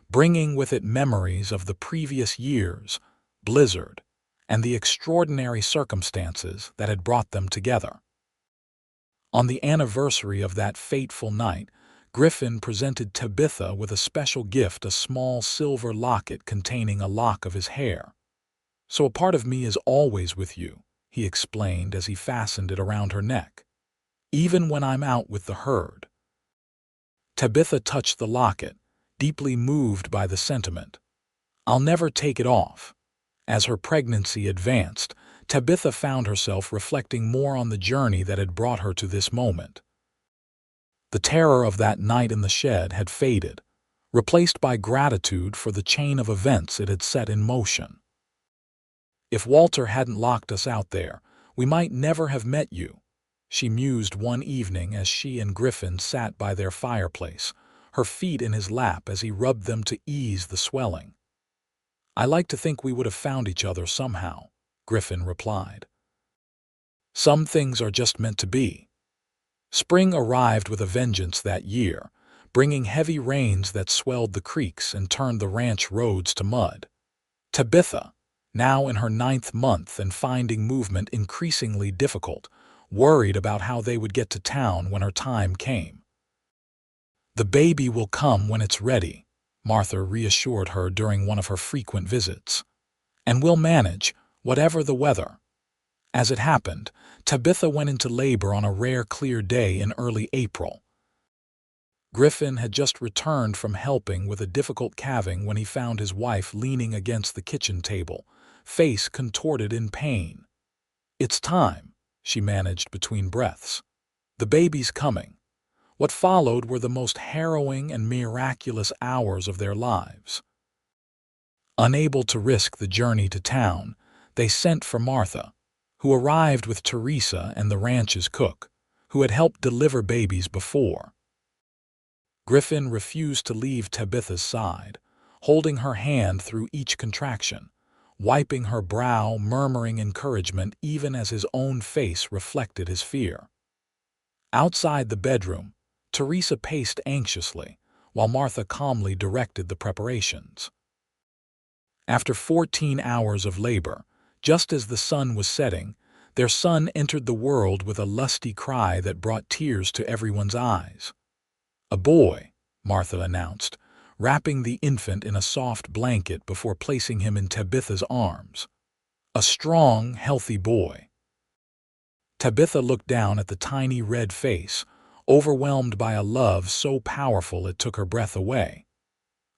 bringing with it memories of the previous year's blizzard and the extraordinary circumstances that had brought them together. On the anniversary of that fateful night, Griffin presented Tabitha with a special gift, a small silver locket containing a lock of his hair. "So a part of me is always with you," he explained as he fastened it around her neck, "even when I'm out with the herd." Tabitha touched the locket, deeply moved by the sentiment. "I'll never take it off." As her pregnancy advanced, Tabitha found herself reflecting more on the journey that had brought her to this moment. The terror of that night in the shed had faded, replaced by gratitude for the chain of events it had set in motion. "If Walter hadn't locked us out there, we might never have met you," she mused one evening as she and Griffin sat by their fireplace, her feet in his lap as he rubbed them to ease the swelling. "I like to think we would have found each other somehow," Griffin replied. "Some things are just meant to be." Spring arrived with a vengeance that year, bringing heavy rains that swelled the creeks and turned the ranch roads to mud. Tabitha, now in her 9th month and finding movement increasingly difficult, worried about how they would get to town when her time came. "The baby will come when it's ready," Martha reassured her during one of her frequent visits. "And we'll manage, whatever the weather." As it happened, Tabitha went into labor on a rare clear day in early April. Griffin had just returned from helping with a difficult calving when he found his wife leaning against the kitchen table, face contorted in pain. "It's time," she managed between breaths. "The baby's coming." What followed were the most harrowing and miraculous hours of their lives. Unable to risk the journey to town, they sent for Martha, who arrived with Teresa and the ranch's cook, who had helped deliver babies before. Griffin refused to leave Tabitha's side, holding her hand through each contraction, wiping her brow, murmuring encouragement even as his own face reflected his fear. Outside the bedroom, Teresa paced anxiously, while Martha calmly directed the preparations. After 14 hours of labor, just as the sun was setting, their son entered the world with a lusty cry that brought tears to everyone's eyes. "A boy," Martha announced, wrapping the infant in a soft blanket before placing him in Tabitha's arms. "A strong, healthy boy." Tabitha looked down at the tiny red face, overwhelmed by a love so powerful it took her breath away.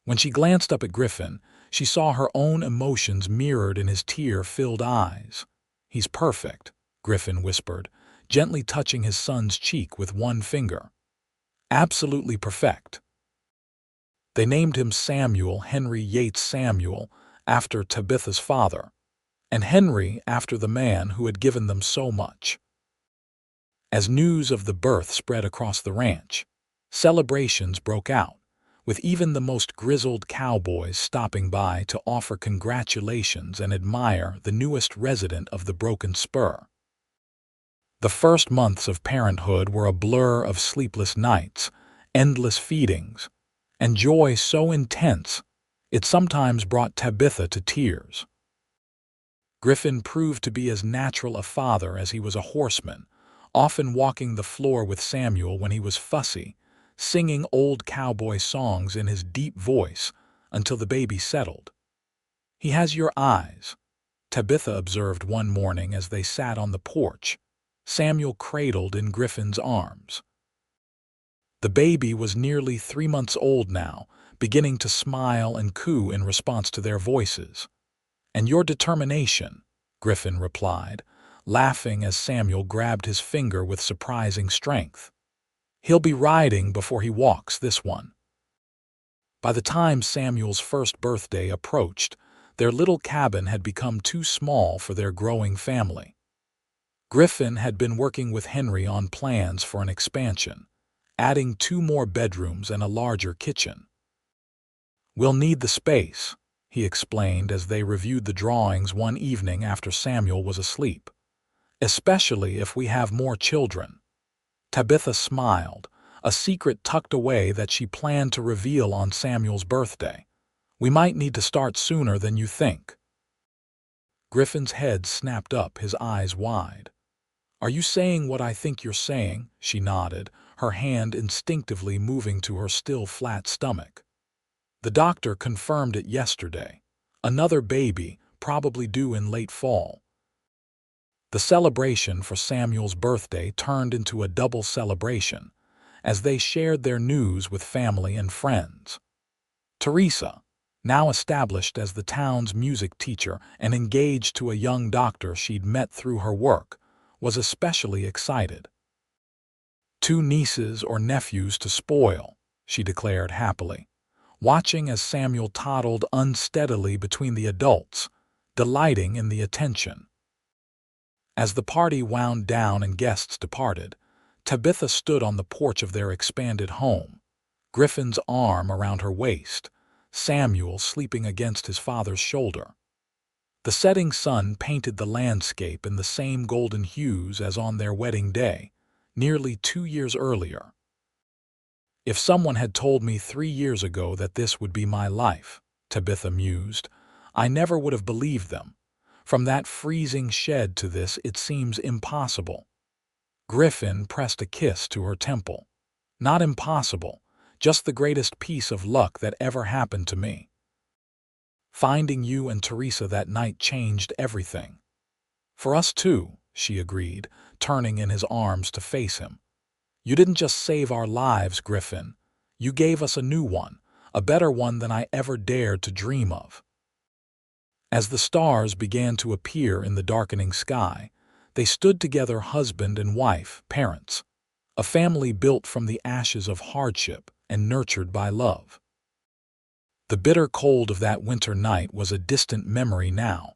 When she glanced up at Griffin, she saw her own emotions mirrored in his tear-filled eyes. "He's perfect," Griffin whispered, gently touching his son's cheek with one finger. "Absolutely perfect." They named him Samuel Henry Yates Samuel, after Tabitha's father, and Henry after the man who had given them so much. As news of the birth spread across the ranch, celebrations broke out, with even the most grizzled cowboys stopping by to offer congratulations and admire the newest resident of the Broken Spur. The first months of parenthood were a blur of sleepless nights, endless feedings, and joy so intense it sometimes brought Tabitha to tears. Griffin proved to be as natural a father as he was a horseman, often walking the floor with Samuel when he was fussy, singing old cowboy songs in his deep voice until the baby settled. "He has your eyes," Tabitha observed one morning as they sat on the porch, Samuel cradled in Griffin's arms. The baby was nearly 3 months old now, beginning to smile and coo in response to their voices. "And your determination," Griffin replied, laughing as Samuel grabbed his finger with surprising strength. "He'll be riding before he walks this one." By the time Samuel's first birthday approached, their little cabin had become too small for their growing family. Griffin had been working with Henry on plans for an expansion, adding 2 more bedrooms and a larger kitchen. "We'll need the space," he explained as they reviewed the drawings one evening after Samuel was asleep. "Especially if we have more children." Tabitha smiled, a secret tucked away that she planned to reveal on Samuel's birthday. "We might need to start sooner than you think." Griffin's head snapped up, his eyes wide. "Are you saying what I think you're saying?" She nodded, her hand instinctively moving to her still flat stomach. "The doctor confirmed it yesterday. Another baby, probably due in late fall." The celebration for Samuel's birthday turned into a double celebration as they shared their news with family and friends. Teresa, now established as the town's music teacher and engaged to a young doctor she'd met through her work, was especially excited. "2 nieces or nephews to spoil," she declared happily, watching as Samuel toddled unsteadily between the adults, delighting in the attention. As the party wound down and guests departed, Tabitha stood on the porch of their expanded home, Griffin's arm around her waist, Samuel sleeping against his father's shoulder. The setting sun painted the landscape in the same golden hues as on their wedding day, nearly 2 years earlier. "If someone had told me 3 years ago that this would be my life," Tabitha mused, "I never would have believed them. From that freezing shed to this, it seems impossible." Griffin pressed a kiss to her temple. "Not impossible, just the greatest piece of luck that ever happened to me. Finding you and Teresa that night changed everything." "For us too," she agreed, turning in his arms to face him. "You didn't just save our lives, Griffin. You gave us a new one, a better one than I ever dared to dream of." As the stars began to appear in the darkening sky, they stood together, husband and wife, parents, a family built from the ashes of hardship and nurtured by love. The bitter cold of that winter night was a distant memory now,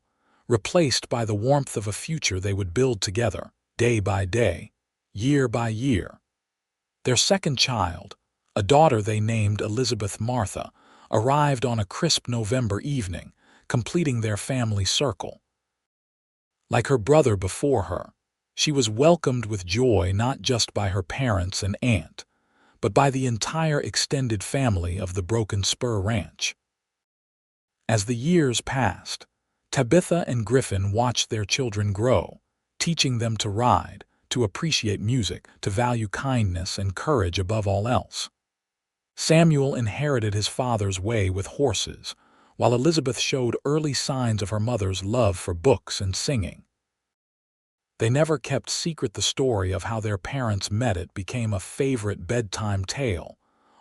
replaced by the warmth of a future they would build together, day by day, year by year. Their second child, a daughter they named Elizabeth Martha, arrived on a crisp November evening, completing their family circle. Like her brother before her, she was welcomed with joy not just by her parents and aunt, but by the entire extended family of the Broken Spur Ranch. As the years passed, Tabitha and Griffin watched their children grow, teaching them to ride, to appreciate music, to value kindness and courage above all else. Samuel inherited his father's way with horses, while Elizabeth showed early signs of her mother's love for books and singing. They never kept secret the story of how their parents met. It became a favorite bedtime tale,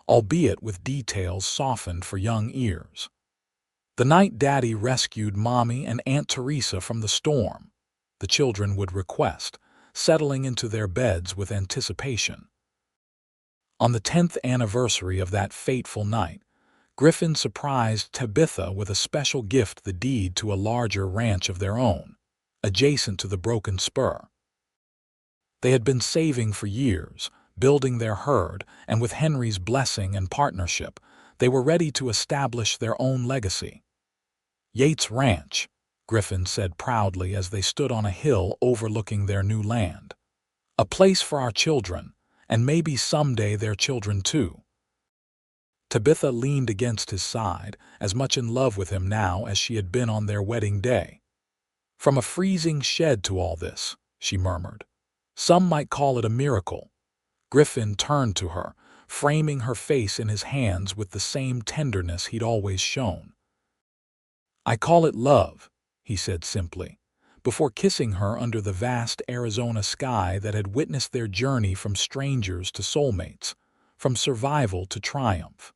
albeit with details softened for young ears. "The night Daddy rescued Mommy and Aunt Teresa from the storm," the children would request, settling into their beds with anticipation. On the 10th anniversary of that fateful night, Griffin surprised Tabitha with a special gift, the deed to a larger ranch of their own, adjacent to the Broken Spur. They had been saving for years, building their herd, and with Henry's blessing and partnership, they were ready to establish their own legacy. "Yates Ranch," Griffin said proudly as they stood on a hill overlooking their new land. "A place for our children, and maybe someday their children too." Tabitha leaned against his side, as much in love with him now as she had been on their wedding day. From a freezing shed to all this, she murmured. Some might call it a miracle. Griffin turned to her, framing her face in his hands with the same tenderness he'd always shown. I call it love, he said simply, before kissing her under the vast Arizona sky that had witnessed their journey from strangers to soulmates, from survival to triumph.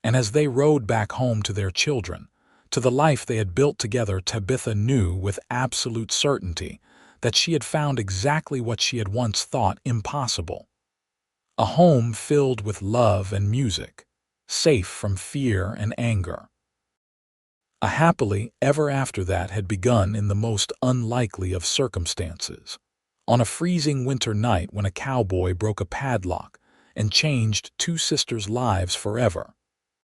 And as they rode back home to their children, to the life they had built together, Tabitha knew with absolute certainty that she had found exactly what she had once thought impossible. A home filled with love and music, safe from fear and anger. A happily ever after that had begun in the most unlikely of circumstances. On a freezing winter night when a cowboy broke a padlock and changed two sisters' lives forever.